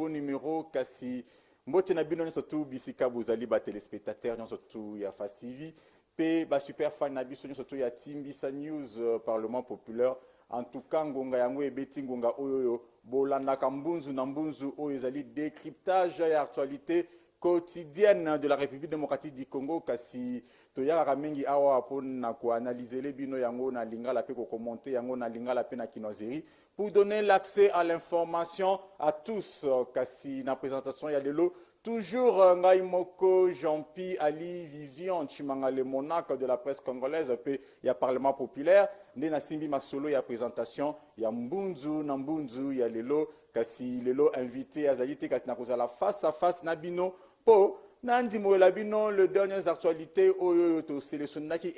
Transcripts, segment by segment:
nouveau numéro kasi mbote na bino surtout bisika bozali ba téléspectateurs surtout ya Fasivi pe ba super fan na biso surtout ya Timbisa News Parlement populaire. En tout cas ngonga yango ebeti ngonga oyo bolandaka mbunzu na mbunzu oyo ezali décryptage ya actualité quotidienne de la République démocratique du Congo kasi toyaka mingi awa pona ko analyser les bino yango na lingala pe ko commenter yango na lingala pe na kinozeri pour donner l'accès à l'information à tous kasi na présentation ya lelo toujours ngai moko Jean-Pi Ali Vision Chimanga le monarque de la presse congolaise pe ya Parlement populaire nde na simbi masolo ya présentation ya mbunzu na mbunzu ya lelo kasi lelo invité azali te kasi na kozala face à face na bino po nandi moela bino le dernières actualités oyo to sélectionnaki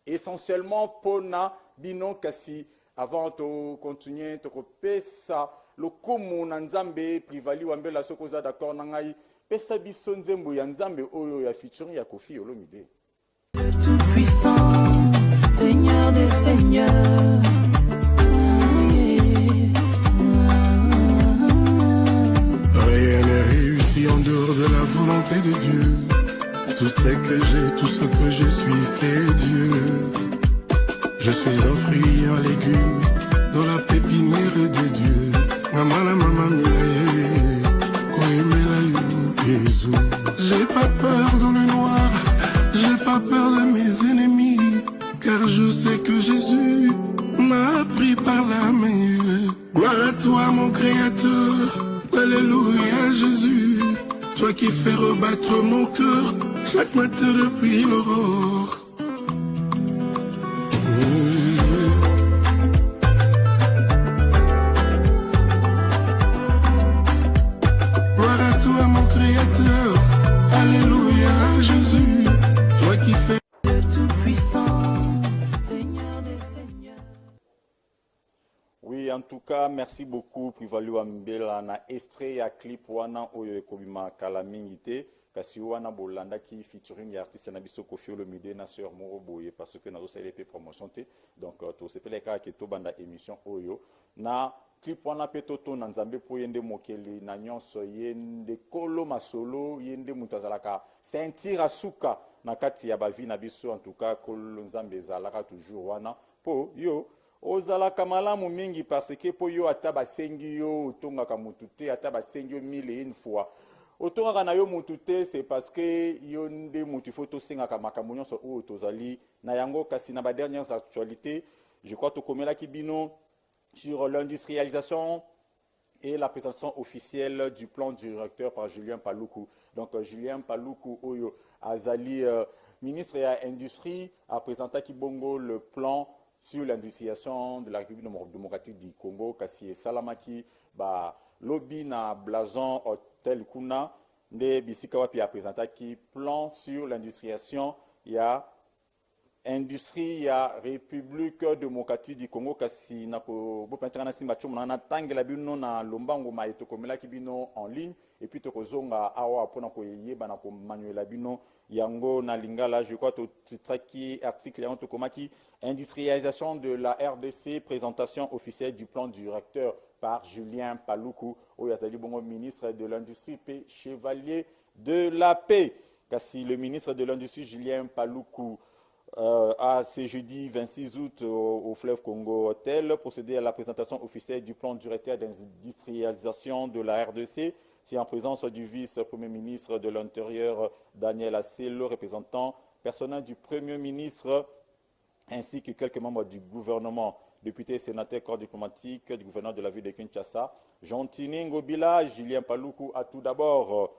essentiellement po na bino kasi avant de continuer to kopesa lokumu na nzambe privali wambela sokoza d'accord na ngai pesa biso nzembo ya nzambe oyo ya featuring ya Koffi Olomide. Tout puissant, Seigneur des seigneurs. Rien n'est réussi en dehors de la volonté de Dieu. Tout ce que j'ai, tout ce que je suis, c'est Dieu. Je suis un fruit, un légume, dans la pépinière de Dieu. J'ai pas peur dans le noir, j'ai pas peur de mes ennemis, car je sais que Jésus m'a pris par la main. Gloire à toi mon Créateur, alléluia Jésus, toi qui fais rebattre mon cœur chaque matin depuis l'aurore. Gloire à toi mon Créateur, alléluia Jésus, toi qui fais Le Tout-Puissant, Seigneur des Seigneurs. Oui, en tout cas, merci beaucoup Privalu Ambela na extrait ya clip wana oyo ekobima kala mingi te kasi wana bolanda ki featuring ya artiste na biso Koffi Olomide na sœur Moro Boye parce que na osala pe promotion te donc to sepele ka ke to banda émission oyo na clip wana pe toto na nzambe po yende mokeli na nyonso yende kolo masolo yende mutazalaka sentir asuka na kati ya bavi na biso en tout cas kolo nzambe zalaka toujours wana po yo ozalaka malamu mingi parce que po yo ata basengi yo otongaka mutu te ata basengi yo 1001 fois otongaka na yo mutu te c'est parce que yo nde mutu faut tosengaka makambo nyonso oyo tozali na yango kasi na ba dernières actualités je crois tokomelaki bino sur l'industrialisation et la présentation officielle du plan directeur par Julien Paluku. Donc Julien Paluku oyo azali ministre de l'Industrie a présenté Kibongo le plan sur l'industrialisation de la République démocratique du Congo kasi salamaki ba lobby na blason hotel kuna nde bisika wapi a présenté ki plan sur l'industrialisation ya industrie ya République démocratique du Congo kasi nako bopentana na simba chomo na tangela bino na lombango ma etokomela ki bino en ligne et puis tokozonga awa pona ko yeba na ko manuela bino yango na lingala je crois to titraki article yango tokomaki industrialisation de la RDC présentation officielle du plan directeur par Julien Paluku oyazali bongo ministre de l'industrie pe chevalier de la paix kasi le ministre de l'industrie Julien Paluku a ce jeudi 26 août au fleuve Congo Hotel procédé à la présentation officielle du plan directeur d'industrialisation de la RDC. C'est en présence du vice-premier ministre de l'Intérieur Daniel Asselo, représentant personnel du Premier ministre ainsi que quelques membres du gouvernement, députés, sénateurs, corps diplomatiques du gouverneur de la ville de Kinshasa. Jean-Tini Ngobila, Julien Paluku a tout d'abord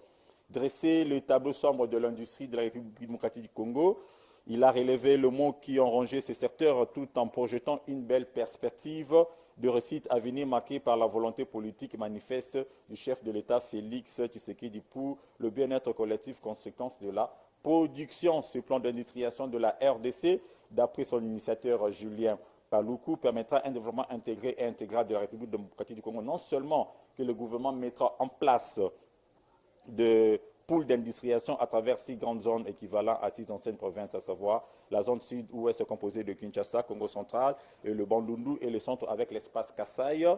dressé le tableau sombre de l'industrie de la République démocratique du Congo. Il a relevé le mot qui ont rongé ces secteurs tout en projetant une belle perspective de réussite à venir marquée par la volonté politique manifeste du chef de l'État Félix Tshisekedi pour le bien-être collectif conséquence de la production. Ce plan d'industrialisation de la RDC, d'après son initiateur Julien Paluku, permettra un développement intégré et intégral de la République démocratique du Congo. Non seulement que le gouvernement mettra en place de pool d'industrialisation à travers 6 grandes zones équivalentes à 6 anciennes provinces, à savoir la zone sud-ouest composée de Kinshasa, Congo central, et le Bandundu et le centre avec l'espace Kasaï.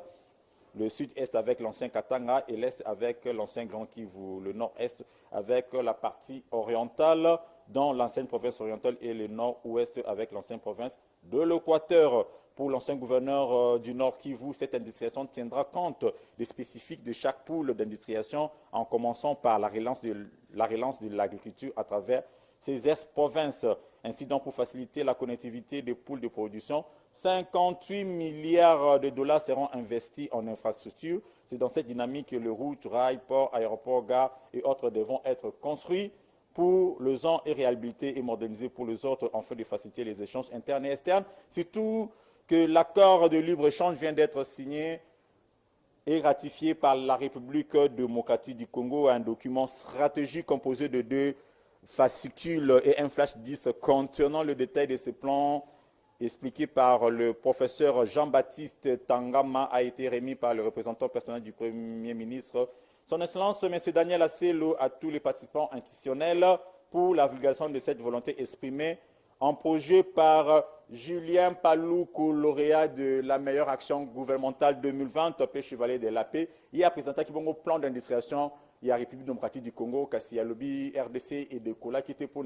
le sud-est avec l'ancien Katanga et l'est avec l'ancien Grand Kivu, le nord-est avec la partie orientale dans l'ancienne province orientale et le nord-ouest avec l'ancienne province de l'Équateur. Pour l'ancien gouverneur du Nord Kivu, cette industrialisation tiendra compte des spécifiques de chaque pôle d'industrialisation en commençant par la relance de l'agriculture à travers ces ex-provinces. Ainsi donc, pour faciliter la connectivité des pôles de production, 58 milliards de dollars seront investis en infrastructures. C'est dans cette dynamique que les routes, rails, ports, aéroports, gares et autres devront être construits pour les uns et réhabilités et modernisés pour les autres, afin de faciliter les échanges internes et externes. Surtout que l'accord de libre-échange vient d'être signé et ratifié par la République démocratique du Congo, un document stratégique composé de 2 fascicules et un flash 10 contenant le détail de ce plan expliqué par le professeur Jean-Baptiste Tangama a été remis par le représentant personnel du Premier ministre, Son Excellence M. Daniel Asselo, à tous les participants institutionnels pour la vulgarisation de cette volonté exprimée en projet par Julien Paloukou, lauréat de la meilleure action gouvernementale 2020, topé Chevalier de la Paix. Il a présenté un plan d'industrialisation. Il y a la République démocratique du Congo, il y a le RDC et de Kola qui était pour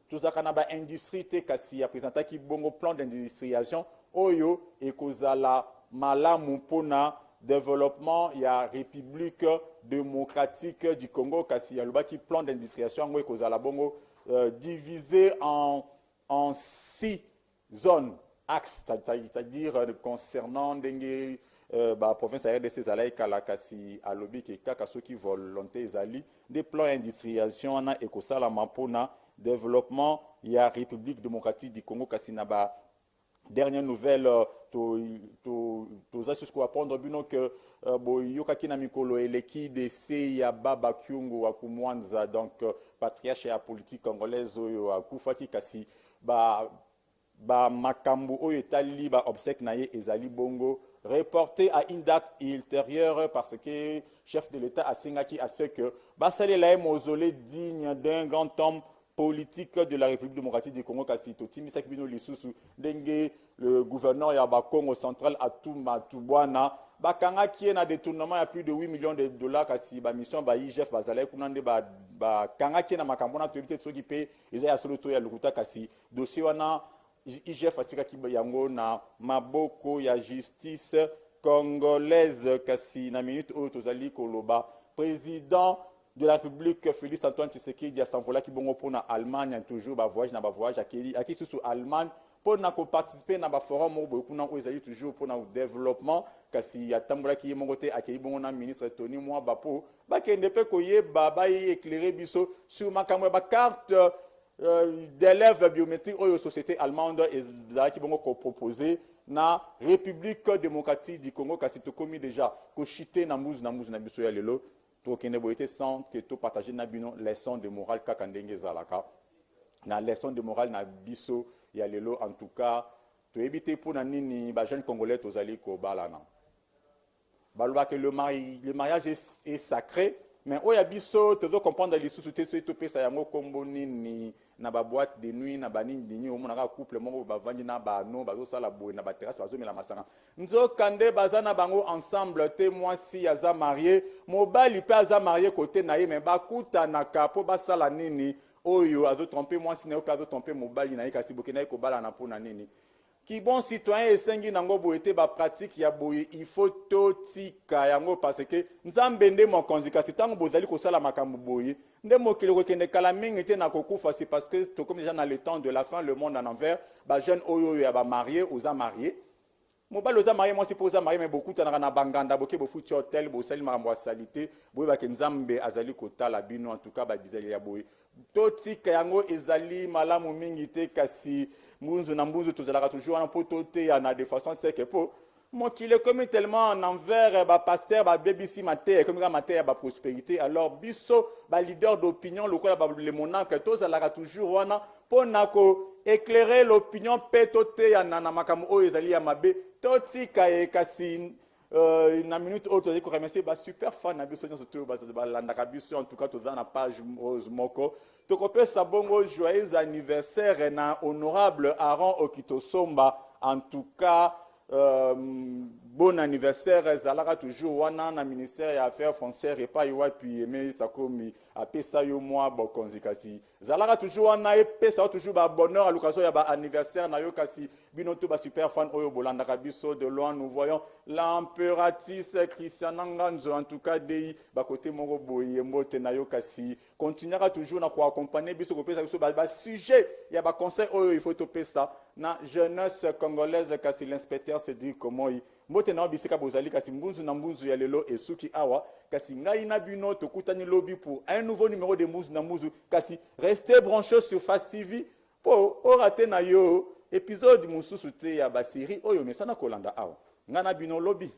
tout ça, il y a industrie, il y a présenté un plan d'industrialisation. Oyo et Kozala Malamu Pona développement, il y a République démocratique du Congo, il y a le plan d'industrialisation, Kozala Bongo divisé en 6 zones, axes, c'est-à-dire concernant la province RDC Zalaï Kalakasi Alobi qui Kakaso qui volonté Zali des plans d'industrialisation na ekosala mapona développement il y a République démocratique du Congo Kasinaba dernière nouvelle to za qu'on apprendre bino que yoka kina mikolo eleki de ya baba kyungu akumwanza donc patriarche ya politique congolaise oyo akufaki kasi ba makambu oyo etali ba obsèque na ye ezali bongo reporté à une date ultérieure parce que chef de l'État a singaki à ce que basalela e mausolée digne d'un grand homme politique de la République démocratique du Congo Kasito Timisaki bino lisusu ndenge le gouverneur ya ba Congo central Atuma Tubwana bakanga qui na détournement à plus de 8 millions de dollars kasi ba mission ba IGF bazalai kunande ba kanga qui na makambo na tobité soki pe ezaya solo to ya lukuta kasi dossier wana IGF atikaki yango na maboko ya justice congolaise kasi na minute oyo tozali koloba président de la République Félix Antoine Tshisekedi a s'envolé qui bongo pour na Allemagne toujours ba voyage aki sous Allemagne pour na participer na ba forum mo beaucoup na ezali toujours pour na développement kasi ya tambola ki mongo te akeli bongo na ministre Tony Moi Bapo ba kende pe koye ba éclairer biso sur makambo ba carte d'élèves biométriques aux sociétés allemandes et qui vont proposer na République démocratique du Congo kasi to komi déjà ko chité na mouze na biso ya lelo to kende boité sans que to partager na bino leçon de morale kaka ndenge zalaka na leçon de morale na biso ya lelo en tout cas to éviter pour na nini ba jeunes congolais to zali ko balana balwa que le mariage est sacré. Mais oya biso tozo comprendre les sous-soutés to pesa yango kombo nini na ba boîte de nuit na ba nini o monaka couple mongo ba vandi na ba no ba zo sala boy na ba terrasse ba zo mela masanga nzo kande bazana bango ensemble témoin si aza marié mobali pe aza marié côté na ye mais ba kuta na kapo ba sala nini oyo azo tromper moi si na pe azo tromper mobali na ye kasi bokena ye ko bala na pona nini qui bon citoyen esengi nango boyete ba pratique ya boye il faut totika yango parce que nzambe nde mokonzi kasi tango bozali kosala makambo boye nde mokili kokende kala mingi te na kokufa c'est parce que to comme déjà dans le temps de la fin le monde en envers ba jeune oyo ya ba marié aux mariés mobali oza marié moi si poza marié mais beaucoup tanaka na banganda boke bo futi hotel bo sali makambo ya salité boye ba ke nzambe azali kotala bino en tout cas ba bizali ya boye totika yango ezali malamu mingi te kasi mbunzu na mbunzu tozalaka toujours en potote ya na de façon sec po mokile comme tellement en envers ba pasteur ba BBC maté comme ka maté ba prospérité alors biso ba leader d'opinion lokola ba le monarque tozalaka toujours wana pona ko éclairer l'opinion petote ya na makambo oyo ezali ya mabe totika e kasi na minute autre je remercier ba super fan na biso surtout ba landaka biso en tout cas toza na page Rose Moko to kopesa bongo joyeux anniversaire na honorable Aaron Okitosomba en tout cas bon anniversaire ezalaka toujours wana na ministère ya affaires foncières epai wapi eme sakomi apesa yo mwa bokonzi kasi zalaka toujours wana epesa toujours ba bonheur à l'occasion ya ba anniversaire na yo kasi bino to ba super fan oyo bolandaka biso de loin. Nous voyons l'impératrice Christiana Nganzo en tout cas dei ba côté moko boye mbote na yo kasi continuera toujours na ko accompagner biso ko pesa biso ba sujet ya ba conseil oyo il faut to pesa na jeunesse congolaise kasi l'inspecteur se dit comment mbote na bisika bozali kasi mbunzu na mbunzu ya lelo esuki awa kasi ngai na bino tokutani lobby pour un nouveau numéro de mbunzu na mbunzu kasi restez branchés sur Face TV po orate na yo épisode mususu te ya ba série oyo mesana kolanda awa ngana bino lobby